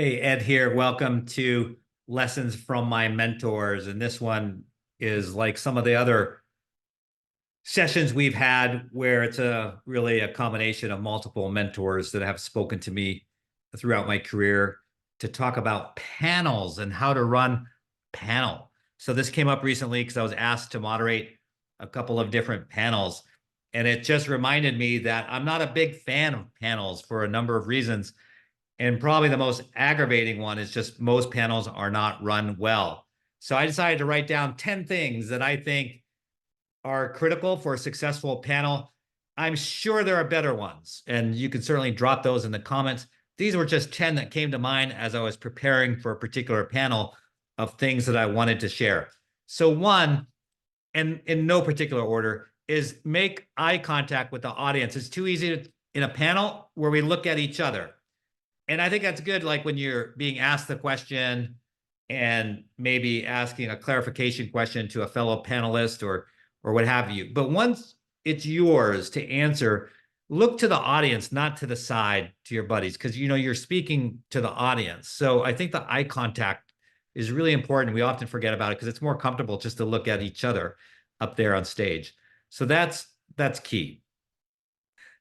Hey, Ed here. Welcome to Lessons from My Mentors. And this one is like some of the other sessions we've had where it's really a combination of multiple mentors that have spoken to me throughout my career to talk about panels and how to run panel. So this came up recently because I was asked to moderate a couple of different panels. And it just reminded me that I'm not a big fan of panels for a number of reasons. And probably the most aggravating one is just most panels are not run well. So I decided to write down 10 things that I think are critical for a successful panel. I'm sure there are better ones, and you can certainly drop those in the comments. These were just 10 that came to mind as I was preparing for a particular panel of things that I wanted to share. So one, and in no particular order, is make eye contact with the audience. It's too easy in a panel where we look at each other. And I think that's good, like when you're being asked the question and maybe asking a clarification question to a fellow panelist or what have you. But once it's yours to answer, look to the audience, not to the side to your buddies, because you're speaking to the audience. So I think the eye contact is really important. We often forget about it because it's more comfortable just to look at each other up there on stage. So that's key.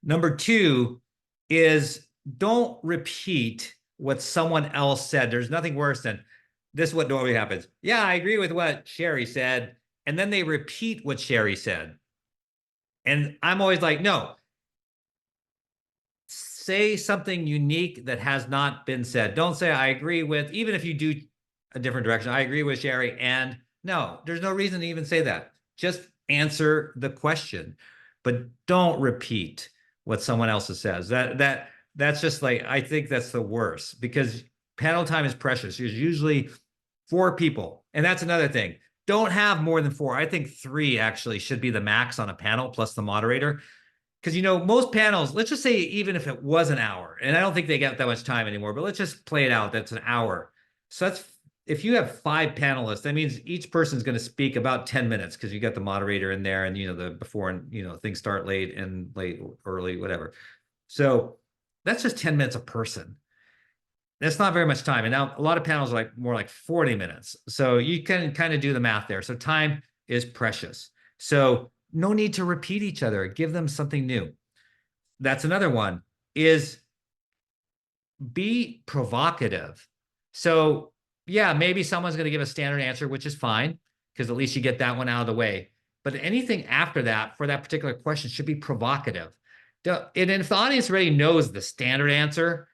Number two is don't repeat what someone else said. There's nothing worse than this. What normally happens. Yeah, I agree with what Sherry said. And then they repeat what Sherry said. And I'm always like, no, say something unique that has not been said. Don't say, I agree with, even if you do a different direction, I agree with Sherry. And no, there's no reason to even say that. Just answer the question, but don't repeat what someone else says. That's just like, I think that's the worst because panel time is precious. There's usually 4 people. And that's another thing. Don't have more than 4. I think 3 actually should be the max on a panel plus the moderator. Because, most panels, let's just say even if it was an hour, and I don't think they get that much time anymore, but let's just play it out. That's an hour. So if you have 5 panelists, that means each person's going to speak about 10 minutes because you got the moderator in there and, the before and, things start late, early, whatever. So that's just 10 minutes a person. That's not very much time. And now a lot of panels are like more like 40 minutes. So you can kind of do the math there. So time is precious. So no need to repeat each other. Give them something new. That's another one is be provocative. So yeah, maybe someone's going to give a standard answer, which is fine because at least you get that one out of the way. But anything after that for that particular question should be provocative. And if the audience already knows the standard answer,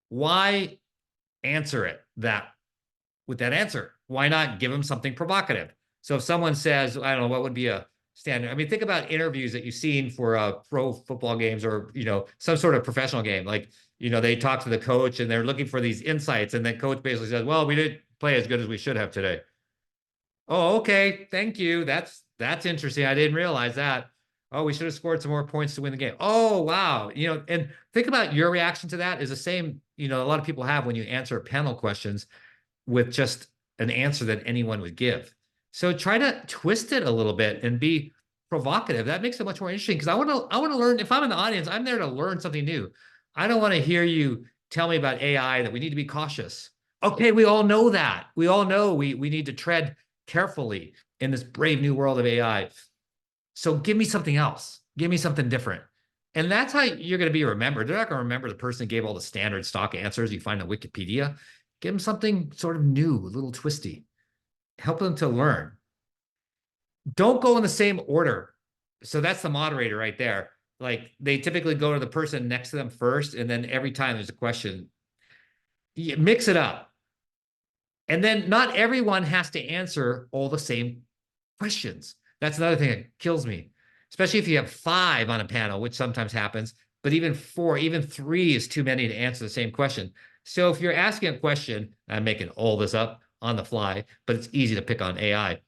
why answer it with that answer? Why not give them something provocative? So if someone says, I don't know, what would be a standard? I mean, think about interviews that you've seen for pro football games or, some sort of professional game. Like, they talk to the coach and they're looking for these insights. And then coach basically says, well, we didn't play as good as we should have today. Oh, okay. Thank you. That's interesting. I didn't realize that. Oh, we should have scored some more points to win the game. Oh, wow. And think about your reaction to that is the same, a lot of people have when you answer panel questions with just an answer that anyone would give. So try to twist it a little bit and be provocative. That makes it much more interesting because I want to learn. If I'm in the audience, I'm there to learn something new. I don't want to hear you tell me about AI that we need to be cautious. Okay, we all know that. We all know we need to tread carefully in this brave new world of AI. So give me something else. Give me something different. And that's how you're going to be remembered. They're not going to remember the person who gave all the standard stock answers you find on Wikipedia. Give them something sort of new, a little twisty. Help them to learn. Don't go in the same order. So that's the moderator right there. Like they typically go to the person next to them first, and then every time there's a question, you mix it up. And then not everyone has to answer all the same questions. That's another thing that kills me, especially if you have 5 on a panel, which sometimes happens, but even 4, even 3 is too many to answer the same question. So if you're asking a question, I'm making all this up on the fly, but it's easy to pick on AI.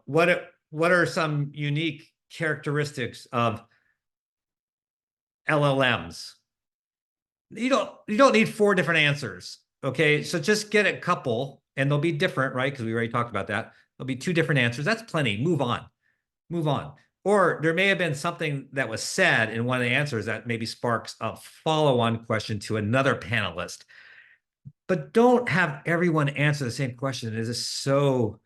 What are some unique characteristics of LLMs? You don't need 4 different answers. Okay, so just get a couple, and they'll be different, right? Because we already talked about that. There'll be 2 different answers. That's plenty. Move on. Move on. Or there may have been something that was said in one of the answers that maybe sparks a follow-on question to another panelist. But don't have everyone answer the same question. It is so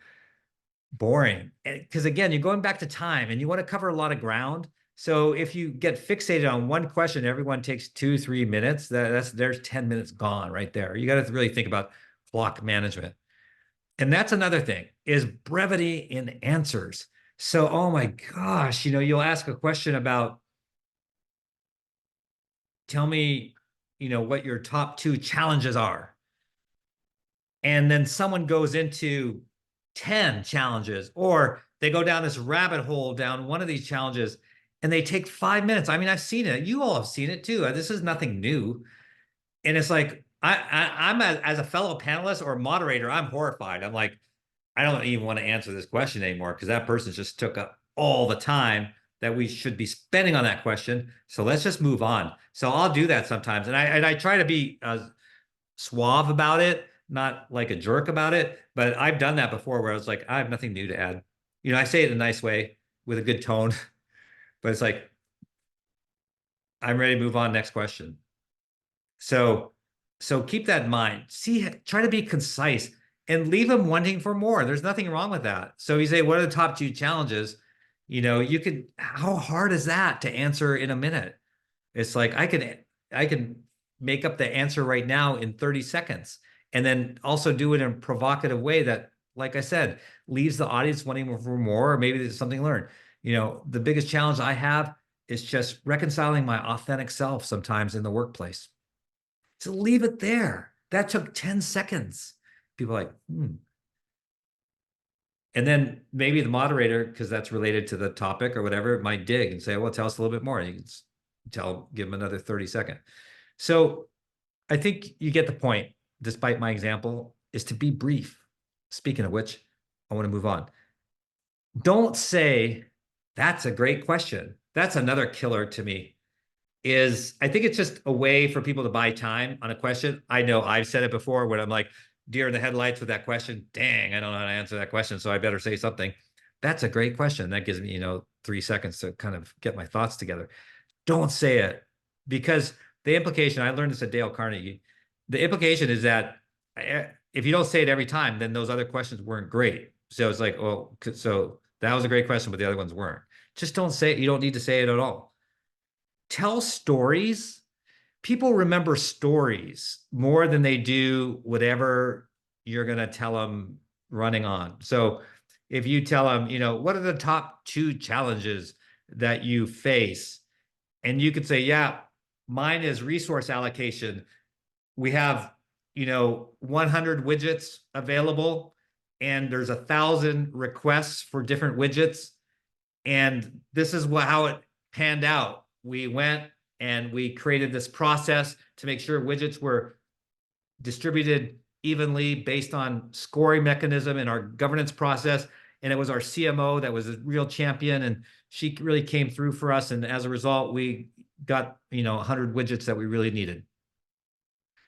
boring. Because again, you're going back to time and you want to cover a lot of ground. So if you get fixated on one question, everyone takes 2-3 minutes. There's 10 minutes gone right there. You got to really think about clock management. And that's another thing is brevity in answers. So, oh my gosh, you'll ask a question about, tell me, what your top 2 challenges are. And then someone goes into 10 challenges, or they go down this rabbit hole down one of these challenges and they take 5 minutes. I mean, I've seen it. You all have seen it too. This is nothing new. And it's like, I'm as a fellow panelist or moderator, I'm horrified. I'm like, I don't even want to answer this question anymore because that person just took up all the time that we should be spending on that question. So let's just move on. So I'll do that sometimes. And I try to be suave about it, not like a jerk about it. But I've done that before where I was like, I have nothing new to add. I say it in a nice way with a good tone, but it's like, I'm ready to move on. Next question. So keep that in mind. Try to be concise and leave them wanting for more. There's nothing wrong with that. So you say, what are the top 2 challenges? How hard is that to answer in a minute? It's like, I can make up the answer right now in 30 seconds and then also do it in a provocative way that, like I said, leaves the audience wanting for more, or maybe there's something learned. The biggest challenge I have is just reconciling my authentic self sometimes in the workplace. So leave it there. That took 10 seconds. People are like, And then maybe the moderator, because that's related to the topic or whatever, might dig and say, well, tell us a little bit more. And you can give them another 30 seconds. So I think you get the point, despite my example, is to be brief. Speaking of which, I want to move on. Don't say, that's a great question. That's another killer to me. I think it's just a way for people to buy time on a question. I know I've said it before when I'm like deer in the headlights with that question. Dang, I don't know how to answer that question, so I better say something. That's a great question. That gives me, 3 seconds to kind of get my thoughts together. Don't say it, because the implication, I learned this at Dale Carnegie, the implication is that if you don't say it every time, then those other questions weren't great. So it's like, oh, so that was a great question, but the other ones weren't. Just don't say it. You don't need to say it at all. Tell stories. People remember stories more than they do whatever you're going to tell them running on. So if you tell them, what are the top 2 challenges that you face? And you could say, yeah, mine is resource allocation. We have, 100 widgets available, and there's 1,000 requests for different widgets. And this is how it panned out. We went and we created this process to make sure widgets were distributed evenly based on scoring mechanism in our governance process. And it was our CMO that was a real champion, and she really came through for us. And as a result, we got 100 widgets that we really needed.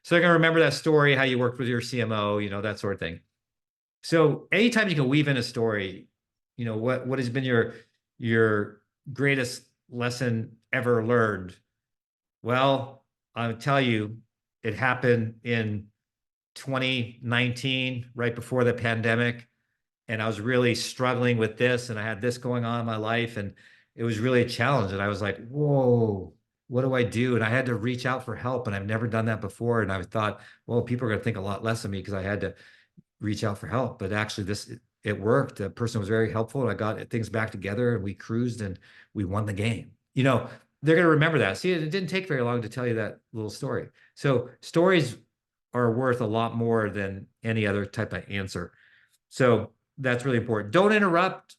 So they're going to remember that story, how you worked with your CMO, that sort of thing. So anytime you can weave in a story, what has been your greatest lesson ever learned? Well, I'll tell you, it happened in 2019, right before the pandemic. And I was really struggling with this, and I had this going on in my life, and it was really a challenge. And I was like, whoa, what do I do? And I had to reach out for help, and I've never done that before. And I thought, well, people are going to think a lot less of me because I had to reach out for help. But actually it worked. The person was very helpful, and I got things back together, and we cruised and we won the game. They're going to remember that. See, it didn't take very long to tell you that little story. So stories are worth a lot more than any other type of answer. So that's really important. Don't interrupt.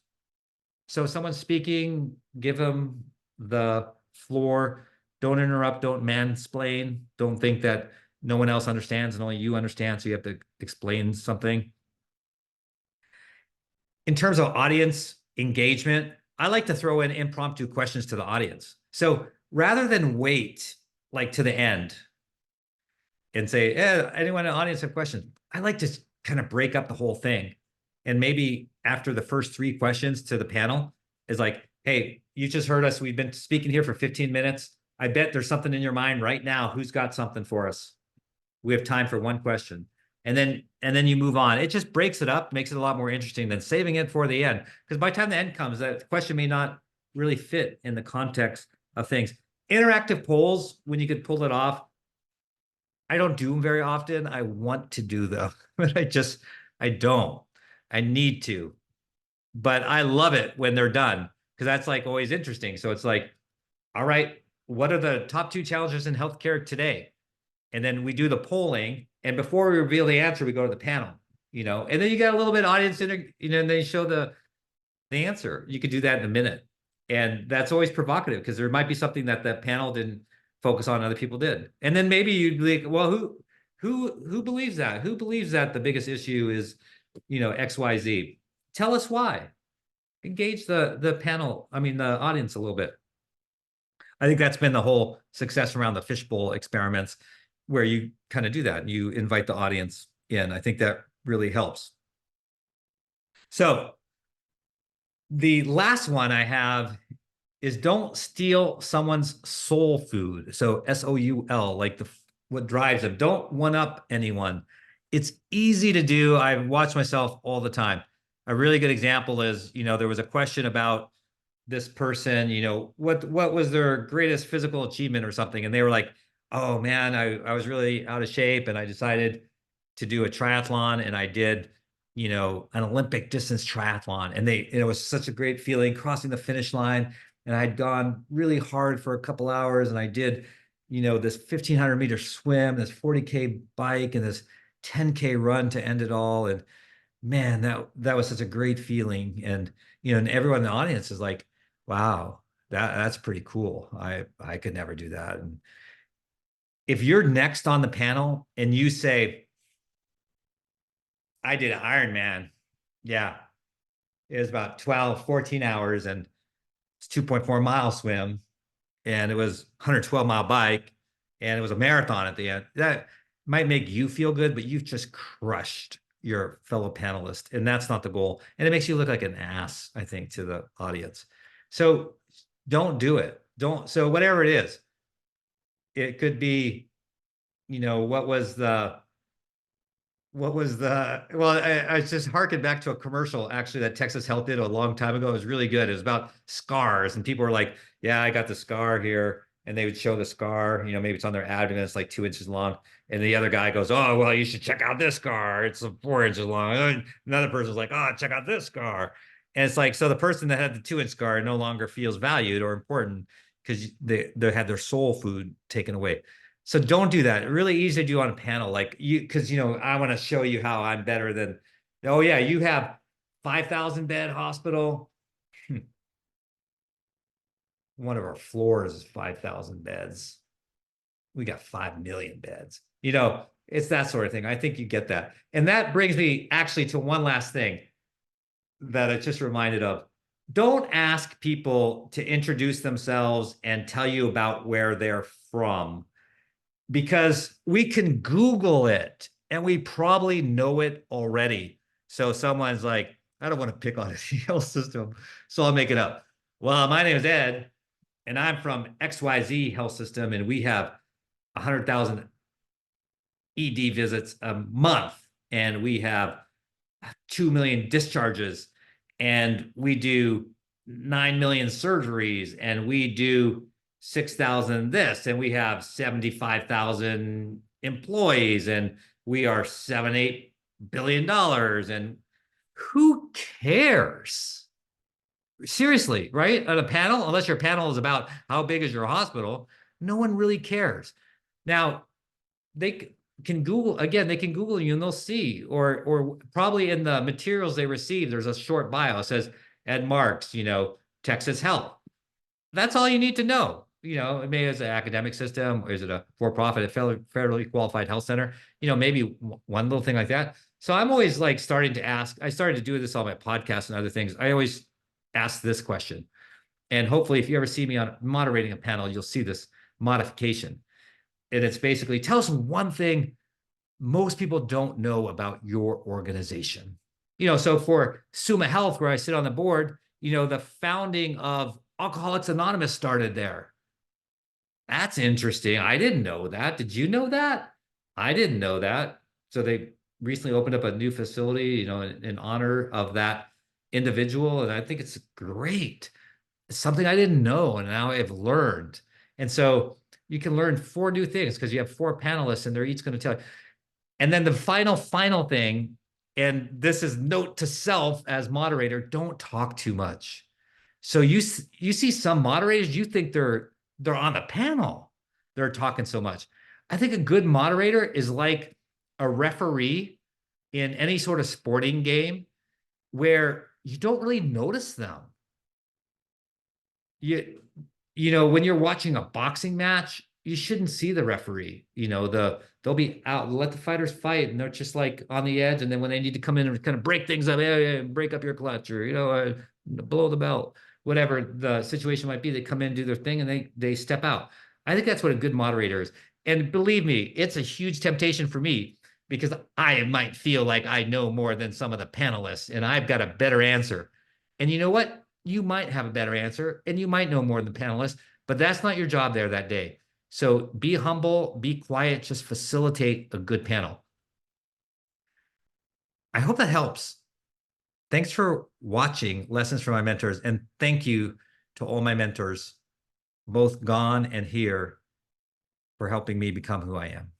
So if someone's speaking, give them the floor. Don't interrupt. Don't mansplain. Don't think that no one else understands and only you understand, so you have to explain something. In terms of audience engagement, I like to throw in impromptu questions to the audience. So rather than wait like to the end and say, anyone in the audience have questions, I like to kind of break up the whole thing. And maybe after the first 3 questions to the panel is like, hey, you just heard us. We've been speaking here for 15 minutes. I bet there's something in your mind right now. Who's got something for us? We have time for one question. And then you move on. It just breaks it up, makes it a lot more interesting than saving it for the end. Because by the time the end comes, that question may not really fit in the context of things. Interactive polls, when you could pull it off, I don't do them very often. I want to do them, but I don't. I need to. But I love it when they're done because that's like always interesting. So it's like, all right, what are the top 2 challenges in healthcare today? And then we do the polling. And before we reveal the answer, we go to the panel, and then you get a little bit of audience, and then they show the answer. You could do that in a minute. And that's always provocative because there might be something that the panel didn't focus on, other people did. And then maybe you'd be like, well, who believes that? Who believes that the biggest issue is, XYZ? Tell us why. Engage the panel, the audience a little bit. I think that's been the whole success around the fishbowl experiments, where you kind of do that. You invite the audience in. I think that really helps. So the last one I have is don't steal someone's soul food. So SOUL, like what drives them. Don't one up anyone. It's easy to do. I watch myself all the time. A really good example is, there was a question about this person, what was their greatest physical achievement or something. And they were like, oh man, I was really out of shape and I decided to do a triathlon, and I did, an Olympic distance triathlon. And it was such a great feeling crossing the finish line. And I had gone really hard for a couple hours, and I did, this 1,500-meter swim, this 40K bike, and this 10K run to end it all. And man, that was such a great feeling. And, and everyone in the audience is like, wow, that's pretty cool. I could never do that. And if you're next on the panel and you say, I did an Ironman. Yeah. It was about 12, 14 hours, and it's 2.4-mile swim, and it was 112-mile bike, and it was a marathon at the end. That might make you feel good, but you've just crushed your fellow panelist, and that's not the goal. And it makes you look like an ass, I think, to the audience. So don't do it. So whatever it is, it could be, what was the, well, I just harkened back to a commercial actually that Texas Health did a long time ago. It was really good. It was about scars, and people were like, yeah, I got the scar here. And they would show the scar, maybe it's on their abdomen, it's like 2 inches long. And the other guy goes, oh, well, you should check out this scar. It's 4 inches long. And another person's like, oh, check out this scar. And it's like, so the person that had the 2-inch scar no longer feels valued or important because they had their soul food taken away. So don't do that. Really easy to do on a panel, like because I want to show you how I'm better than. Oh yeah, you have 5,000 bed hospital. One of our floors is 5,000 beds. We got 5 million beds. It's that sort of thing. I think you get that. And that brings me actually to one last thing that I just reminded of. Don't ask people to introduce themselves and tell you about where they're from, because we can Google it and we probably know it already. So someone's like, I don't want to pick on a health system, so I'll make it up. Well, my name is Ed, and I'm from XYZ health system, and we have 100,000 ED visits a month, and we have 2 million discharges, and we do 9 million surgeries, and we do 6,000 this, and we have 75,000 employees, and we are $7-8 billion. And who cares? Seriously, right? On a panel, unless your panel is about how big is your hospital, no one really cares. Now, they can Google, again, they can Google you and they'll see, or probably in the materials they receive, there's a short bio. It says Ed Marks, Texas Health. That's all you need to know. It may as an academic system, or is it a for-profit, a federally qualified health center? Maybe one little thing like that. So I'm always like starting to ask, I started to do this on my podcast and other things. I always ask this question. And hopefully if you ever see me on moderating a panel, you'll see this modification. And it's basically, tell us one thing most people don't know about your organization. So for Summa Health, where I sit on the board, the founding of Alcoholics Anonymous started there. That's interesting. I didn't know that. Did you know that? I didn't know that. So they recently opened up a new facility, in honor of that individual. And I think it's great. It's something I didn't know. And now I've learned. And so you can learn 4 new things because you have 4 panelists and they're each going to tell you. And then the final thing, and this is note to self as moderator, don't talk too much. So you see some moderators, you think they're on the panel. They're talking so much. I think a good moderator is like a referee in any sort of sporting game where you don't really notice them. When you're watching a boxing match, you shouldn't see the referee. They'll be out, let the fighters fight, and they're just like on the edge. And then when they need to come in and kind of break things up, break up your clutch, or blow the belt, whatever the situation might be, they come in, do their thing, and they step out. I think that's what a good moderator is. And believe me, it's a huge temptation for me because I might feel like I know more than some of the panelists, and I've got a better answer. And you know what? You might have a better answer, and you might know more than the panelists, but that's not your job there that day. So be humble, be quiet, just facilitate a good panel. I hope that helps. Thanks for watching Lessons from My Mentors, and thank you to all my mentors, both gone and here, for helping me become who I am.